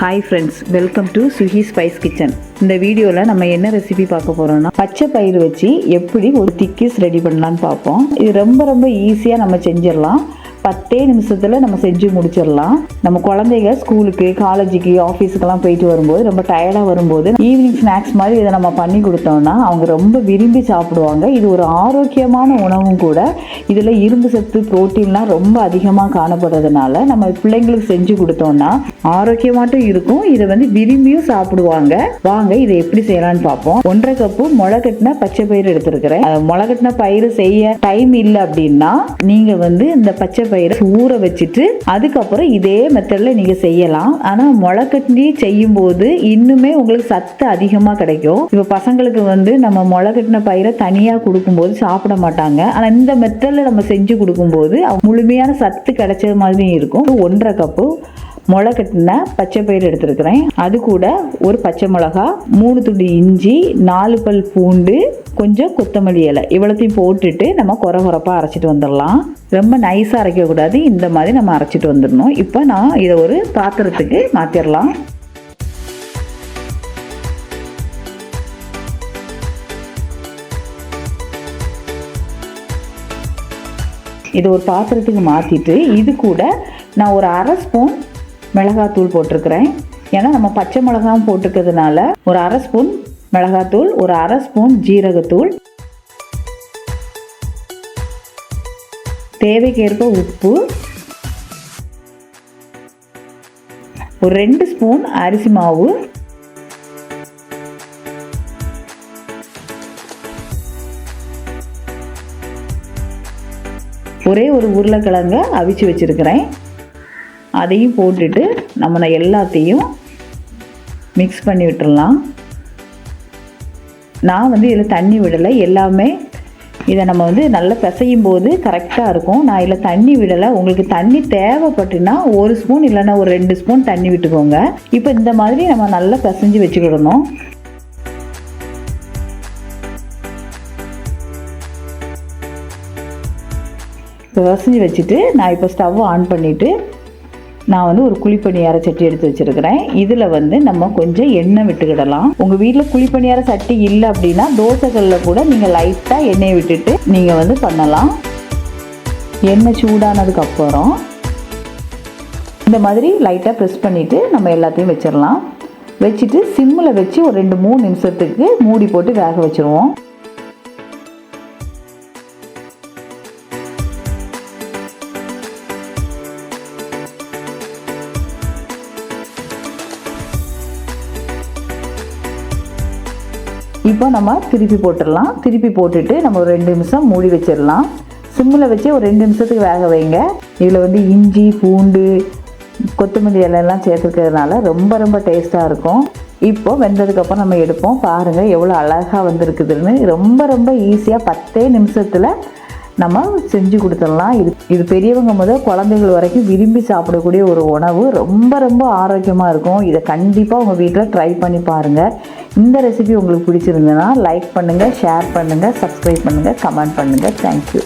Hi friends, welcome to Suhi spice kitchen. இந்த வீடியோவில் நம்ம என்ன ரெசிபி பார்க்க போகிறோம்னா, பச்சை பயிர் வச்சு எப்படி ஒரு திக்கிஸ் ரெடி பண்ணலான்னு பார்ப்போம். இது ரொம்ப ஈஸியாக நம்ம செஞ்சிடலாம். 10 நிமிஷத்தில் நம்ம செஞ்சு முடிச்சிடலாம். நம்ம குழந்தைங்க ஸ்கூலுக்கு, காலேஜுக்கு, ஆஃபீஸுக்கெல்லாம் போயிட்டு வரும்போது ரொம்ப டயர்டாக வரும்போது ஈவினிங் ஸ்நாக்ஸ் மாதிரி இதை நம்ம பண்ணி கொடுத்தோம்னா அவங்க ரொம்ப விரும்பி சாப்பிடுவாங்க. இது ஒரு ஆரோக்கியமான உணவும் கூட. இதில் இரும்பு சத்து, புரோட்டீன்லாம் ரொம்ப அதிகமாக காணப்படுறதுனால நம்ம பிள்ளைங்களுக்கு செஞ்சு கொடுத்தோம்னா ஆரோக்கியமாட்டும் இருக்கும். இதை விரும்பியும் சாப்பிடுவாங்க. வாங்க இதை எப்படி செய்யலான்னு பார்ப்போம். 1.5 கப்பு முளைக்கட்டின பச்சை பயிர் எடுத்துருக்கிறேன். முளைக்கட்டின பயிர் செய்ய டைம் இல்லை அப்படின்னா நீங்கள் இந்த பச்சை பயிரை ஊற வச்சுட்டு அதுக்கப்புறம் இதே மெத்தட்ல நீங்க செய்யலாம். ஆனா முளைக்கட்டி செய்யும் போது இன்னுமே உங்களுக்கு சத்து அதிகமா கிடைக்கும். இப்ப பசங்களுக்கு நம்ம முளைக்கட்டின பயிரை தனியா கொடுக்கும்போது சாப்பிட மாட்டாங்க. ஆனா இந்த மெத்தட்ல நம்ம செஞ்சு கொடுக்கும்போது முழுமையான சத்து கிடைச்சது மாதிரி இருக்கும். 1.5 கப்பு முளைக்கட்டின பச்சை பயிர் எடுத்துருக்கிறேன். அது கூட ஒரு பச்சை மிளகா, 3 துண்டு இஞ்சி, 4 பல் பூண்டு, கொஞ்சம் கொத்தமல்லி இலை, இவ்வளோத்தையும் போட்டுட்டு நம்ம குறப்பாக அரைச்சிட்டு வந்துடலாம். ரொம்ப நைஸாக அரைக்கக்கூடாது, இந்த மாதிரி நம்ம அரைச்சிட்டு வந்துடணும். இப்போ நான் இதை ஒரு பாத்திரத்துக்கு மாற்றிடலாம். இது ஒரு பாத்திரத்துக்கு மாற்றிட்டு இது கூட நான் ஒரு 1/2 ஸ்பூன் மிளகாத்தூள் போட்டிருக்கிறேன். ஏன்னா நம்ம பச்சை மிளகாவும் போட்டுக்கிறதுனால ஒரு 1/2 ஸ்பூன் மிளகாத்தூள், ஒரு 1/2 ஸ்பூன் ஜீரகத்தூள், தேவைக்கேற்ப உப்பு, ஒரு 2 ஸ்பூன் அரிசி மாவு, ஒரே ஒரு உருளைக்கிழங்க அவிச்சு வச்சிருக்கிறேன். அதையும் போட்டுட்டு நம்ம எல்லாத்தையும் மிக்ஸ் பண்ணி விட்டுடலாம். நான் இதில் தண்ணி விடலை. எல்லாமே இதை நம்ம நல்லா பிசையும் போது கரெக்டாக இருக்கும். நான் இதில் தண்ணி விடலை. உங்களுக்கு தண்ணி தேவைப்பட்டுன்னா 1 ஸ்பூன் இல்லைன்னா ஒரு 2 ஸ்பூன் தண்ணி விட்டுக்கோங்க. இப்போ இந்த மாதிரி நம்ம நல்லா பிசைஞ்சு வச்சுக்கிடணும். இப்போ பிசைஞ்சு வச்சுட்டு நான் இப்போ ஸ்டவ் ஆன் பண்ணிவிட்டு நான் ஒரு குழிப்பணியார சட்டி எடுத்து வச்சுருக்கிறேன். இதில் நம்ம கொஞ்சம் எண்ணெய் விட்டுக்கிடலாம். உங்கள் வீட்டில் குழிப்பணியார சட்டி இல்லை அப்படின்னா தோசைகளில் கூட நீங்கள் லைட்டாக எண்ணெயை விட்டுட்டு நீங்கள் பண்ணலாம். எண்ணெய் சூடானதுக்கப்புறம் இந்த மாதிரி லைட்டாக ப்ரெஸ் பண்ணிவிட்டு நம்ம எல்லாத்தையும் வச்சிடலாம். வச்சுட்டு சிம்மில் வச்சு ஒரு 2-3 நிமிஷத்துக்கு மூடி போட்டு வேக வச்சுருவோம். இப்போ நம்ம திருப்பி போட்டுடலாம். திருப்பி போட்டுட்டு நம்ம ஒரு 2 நிமிஷம் மூடி வச்சிடலாம். சிம்மில் வச்சு ஒரு 2 நிமிஷத்துக்கு வேக வைங்க. இதில் இஞ்சி, பூண்டு, கொத்தமல்லி இலையெல்லாம் சேர்த்துக்கிறதுனால ரொம்ப டேஸ்ட்டாக இருக்கும். இப்போ வெந்ததுக்கப்புறம் நம்ம எடுப்போம். பாருங்கள் எவ்வளோ அழகாக வந்திருக்குதுன்னு. ரொம்ப ஈஸியாக 10 நிமிஷத்தில் நம்ம செஞ்சு கொடுத்துடலாம். இது பெரியவங்க முதல் குழந்தைகள் வரைக்கும் விரும்பி சாப்பிடக்கூடிய ஒரு உணவு. ரொம்ப ஆரோக்கியமாக இருக்கும். இதை கண்டிப்பாக உங்கள் வீட்டில் ட்ரை பண்ணி பாருங்கள். இந்த ரெசிபி உங்களுக்கு பிடிச்சிருந்ததுன்னா லைக் பண்ணுங்கள், ஷேர் பண்ணுங்கள், சப்ஸ்கிரைப் பண்ணுங்கள், கமெண்ட் பண்ணுங்கள். தேங்க்யூ.